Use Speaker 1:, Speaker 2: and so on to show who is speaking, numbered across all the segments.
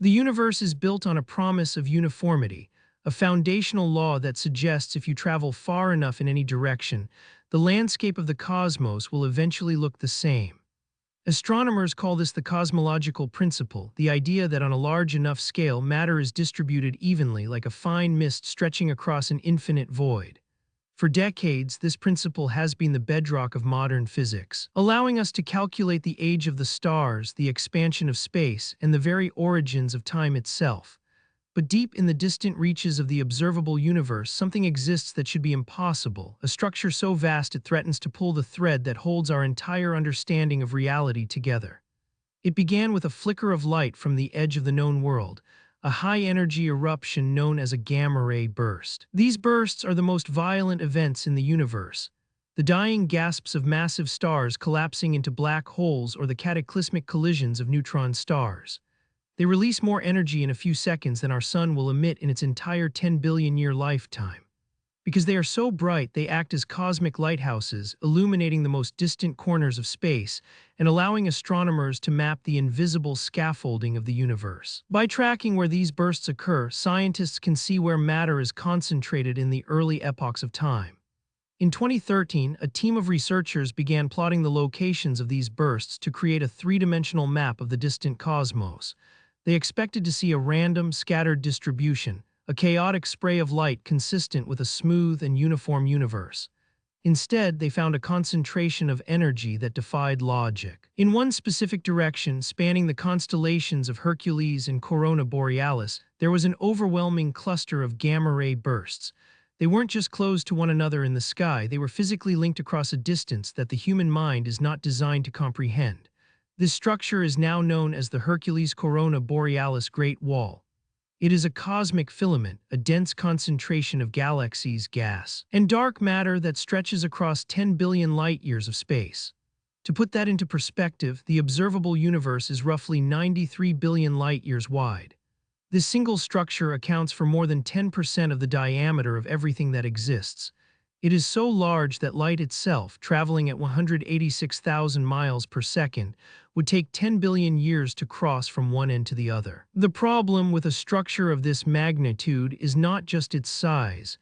Speaker 1: The universe is built on a promise of uniformity, a foundational law that suggests if you travel far enough in any direction, the landscape of the cosmos will eventually look the same. Astronomers call this the cosmological principle, the idea that on a large enough scale matter is distributed evenly like a fine mist stretching across an infinite void. For decades, this principle has been the bedrock of modern physics, allowing us to calculate the age of the stars, the expansion of space, and the very origins of time itself. But deep in the distant reaches of the observable universe, something exists that should be impossible, a structure so vast it threatens to pull the thread that holds our entire understanding of reality together. It began with a flicker of light from the edge of the known world, a high-energy eruption known as a gamma-ray burst. These bursts are the most violent events in the universe, the dying gasps of massive stars collapsing into black holes or the cataclysmic collisions of neutron stars. They release more energy in a few seconds than our sun will emit in its entire 10 billion-year lifetime. Because they are so bright, they act as cosmic lighthouses, illuminating the most distant corners of space and allowing astronomers to map the invisible scaffolding of the universe. By tracking where these bursts occur, scientists can see where matter is concentrated in the early epochs of time. In 2013, a team of researchers began plotting the locations of these bursts to create a three-dimensional map of the distant cosmos. They expected to see a random, scattered distribution, a chaotic spray of light consistent with a smooth and uniform universe. Instead, they found a concentration of energy that defied logic. In one specific direction, spanning the constellations of Hercules and Corona Borealis, there was an overwhelming cluster of gamma-ray bursts. They weren't just close to one another in the sky, they were physically linked across a distance that the human mind is not designed to comprehend. This structure is now known as the Hercules-Corona Borealis Great Wall. It is a cosmic filament, a dense concentration of galaxies, gas, and dark matter that stretches across 10 billion light-years of space. To put that into perspective, the observable universe is roughly 93 billion light-years wide. This single structure accounts for more than 10% of the diameter of everything that exists. It is so large that light itself, traveling at 186,000 miles per second, would take 10 billion years to cross from one end to the other. The problem with a structure of this magnitude is not just its size,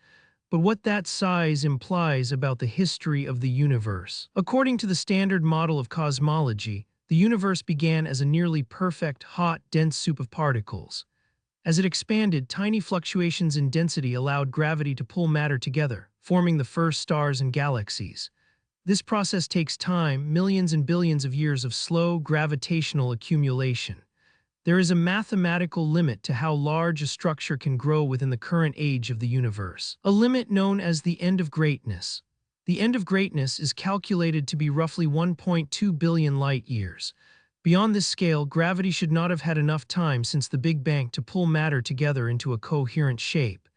Speaker 1: but what that size implies about the history of the universe. According to the standard model of cosmology, the universe began as a nearly perfect, hot, dense soup of particles. As it expanded, tiny fluctuations in density allowed gravity to pull matter together, forming the first stars and galaxies. This process takes time, millions and billions of years of slow gravitational accumulation. There is a mathematical limit to how large a structure can grow within the current age of the universe, a limit known as the end of greatness. The end of greatness is calculated to be roughly 1.2 billion light-years. Beyond this scale, gravity should not have had enough time since the Big Bang to pull matter together into a coherent shape.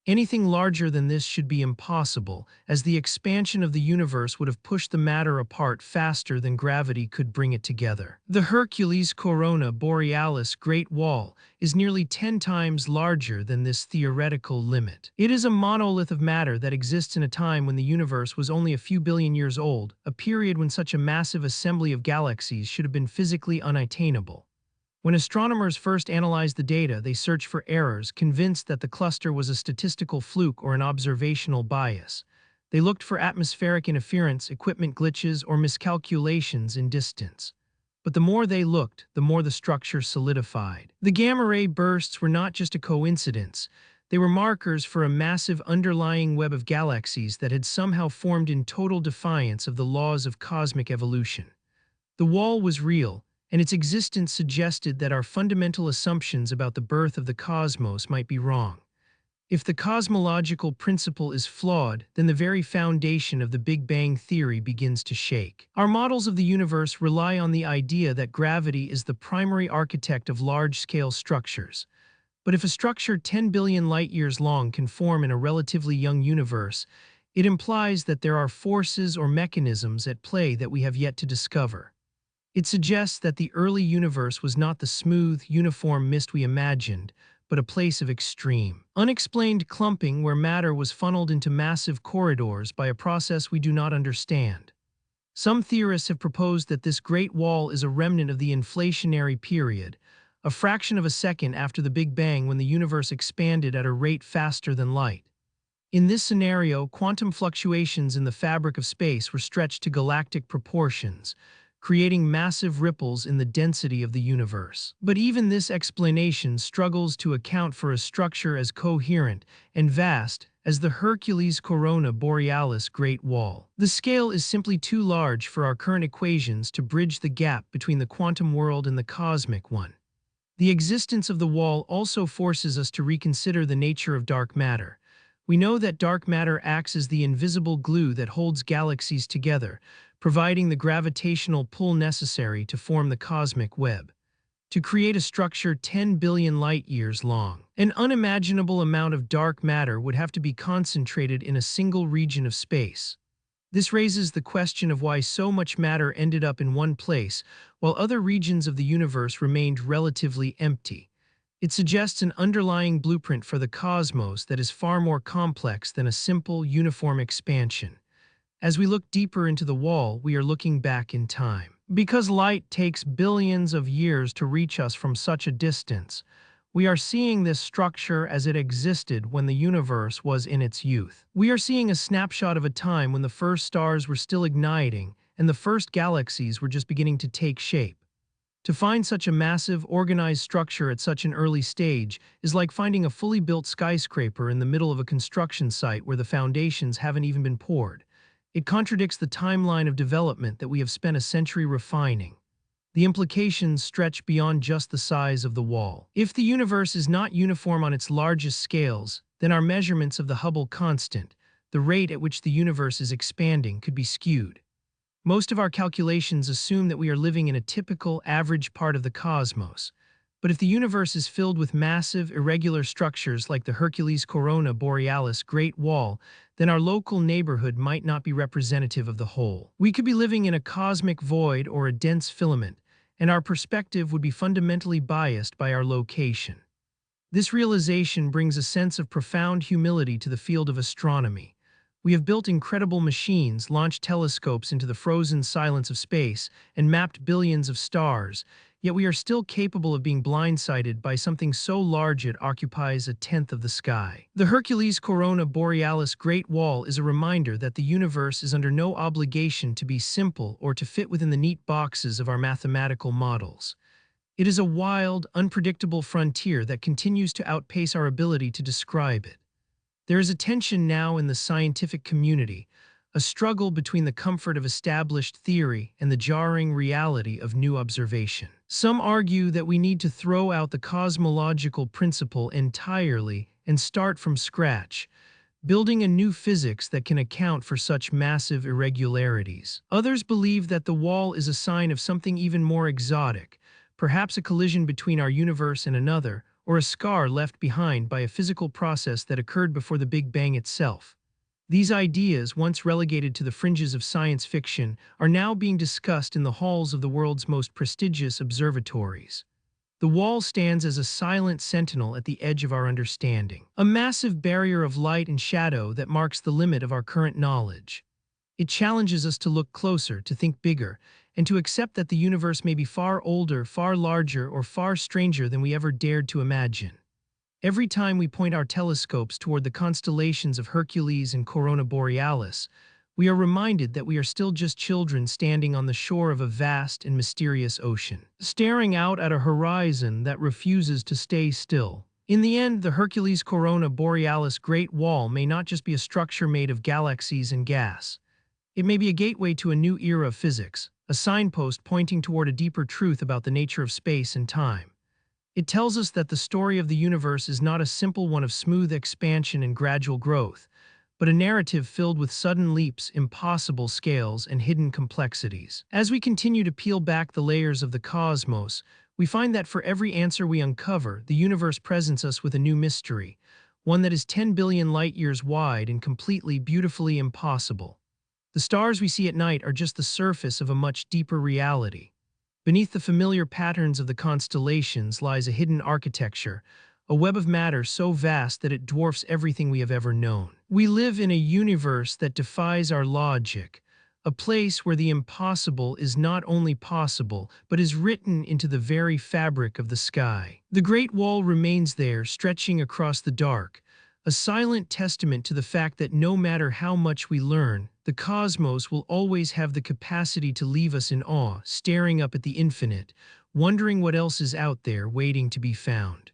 Speaker 1: Anything larger than this should be impossible, as the expansion of the universe would have pushed the matter apart faster than gravity could bring it together. The Hercules-Corona Borealis Great Wall is nearly 10 times larger than this theoretical limit. It is a monolith of matter that exists in a time when the universe was only a few billion years old, a period when such a massive assembly of galaxies should have been physically unattainable. When astronomers first analyzed the data, they searched for errors, convinced that the cluster was a statistical fluke or an observational bias. They looked for atmospheric interference, equipment glitches, or miscalculations in distance. But the more they looked, the more the structure solidified. The gamma-ray bursts were not just a coincidence. They were markers for a massive underlying web of galaxies that had somehow formed in total defiance of the laws of cosmic evolution. The wall was real, and its existence suggested that our fundamental assumptions about the birth of the cosmos might be wrong. If the cosmological principle is flawed, then the very foundation of the Big Bang theory begins to shake. Our models of the universe rely on the idea that gravity is the primary architect of large-scale structures. But if a structure 10 billion light-years long can form in a relatively young universe, it implies that there are forces or mechanisms at play that we have yet to discover. It suggests that the early universe was not the smooth, uniform mist we imagined, but a place of extreme, unexplained clumping where matter was funneled into massive corridors by a process we do not understand. Some theorists have proposed that this Great Wall is a remnant of the inflationary period, a fraction of a second after the Big Bang when the universe expanded at a rate faster than light. In this scenario, quantum fluctuations in the fabric of space were stretched to galactic proportions, creating massive ripples in the density of the universe. But even this explanation struggles to account for a structure as coherent and vast as the Hercules-Corona Borealis Great Wall. The scale is simply too large for our current equations to bridge the gap between the quantum world and the cosmic one. The existence of the wall also forces us to reconsider the nature of dark matter. We know that dark matter acts as the invisible glue that holds galaxies together, providing the gravitational pull necessary to form the cosmic web. To create a structure 10 billion light-years long, an unimaginable amount of dark matter would have to be concentrated in a single region of space. This raises the question of why so much matter ended up in one place, while other regions of the universe remained relatively empty. It suggests an underlying blueprint for the cosmos that is far more complex than a simple, uniform expansion. As we look deeper into the wall, we are looking back in time. Because light takes billions of years to reach us from such a distance, we are seeing this structure as it existed when the universe was in its youth. We are seeing a snapshot of a time when the first stars were still igniting and the first galaxies were just beginning to take shape. To find such a massive, organized structure at such an early stage is like finding a fully built skyscraper in the middle of a construction site where the foundations haven't even been poured. It contradicts the timeline of development that we have spent a century refining. The implications stretch beyond just the size of the wall. If the universe is not uniform on its largest scales, then our measurements of the Hubble constant, the rate at which the universe is expanding, could be skewed. Most of our calculations assume that we are living in a typical, average part of the cosmos. But if the universe is filled with massive, irregular structures like the Hercules-Corona Borealis Great Wall, then our local neighborhood might not be representative of the whole. We could be living in a cosmic void or a dense filament, and our perspective would be fundamentally biased by our location. This realization brings a sense of profound humility to the field of astronomy. We have built incredible machines, launched telescopes into the frozen silence of space, and mapped billions of stars, yet we are still capable of being blindsided by something so large it occupies a tenth of the sky. The Hercules-Corona Borealis Great Wall is a reminder that the universe is under no obligation to be simple or to fit within the neat boxes of our mathematical models. It is a wild, unpredictable frontier that continues to outpace our ability to describe it. There is a tension now in the scientific community, a struggle between the comfort of established theory and the jarring reality of new observation. Some argue that we need to throw out the cosmological principle entirely and start from scratch, building a new physics that can account for such massive irregularities. Others believe that the wall is a sign of something even more exotic, perhaps a collision between our universe and another, or a scar left behind by a physical process that occurred before the Big Bang itself. These ideas, once relegated to the fringes of science fiction, are now being discussed in the halls of the world's most prestigious observatories. The wall stands as a silent sentinel at the edge of our understanding, a massive barrier of light and shadow that marks the limit of our current knowledge. It challenges us to look closer, to think bigger, and to accept that the universe may be far older, far larger, or far stranger than we ever dared to imagine. Every time we point our telescopes toward the constellations of Hercules and Corona Borealis, we are reminded that we are still just children standing on the shore of a vast and mysterious ocean, staring out at a horizon that refuses to stay still. In the end, the Hercules-Corona Borealis Great Wall may not just be a structure made of galaxies and gas. It may be a gateway to a new era of physics, a signpost pointing toward a deeper truth about the nature of space and time. It tells us that the story of the universe is not a simple one of smooth expansion and gradual growth, but a narrative filled with sudden leaps, impossible scales, and hidden complexities. As we continue to peel back the layers of the cosmos, we find that for every answer we uncover, the universe presents us with a new mystery, one that is 10 billion light-years wide and completely, beautifully impossible. The stars we see at night are just the surface of a much deeper reality. Beneath the familiar patterns of the constellations lies a hidden architecture, a web of matter so vast that it dwarfs everything we have ever known. We live in a universe that defies our logic, a place where the impossible is not only possible, but is written into the very fabric of the sky. The Great Wall remains there, stretching across the dark, a silent testament to the fact that no matter how much we learn, the cosmos will always have the capacity to leave us in awe, staring up at the infinite, wondering what else is out there waiting to be found.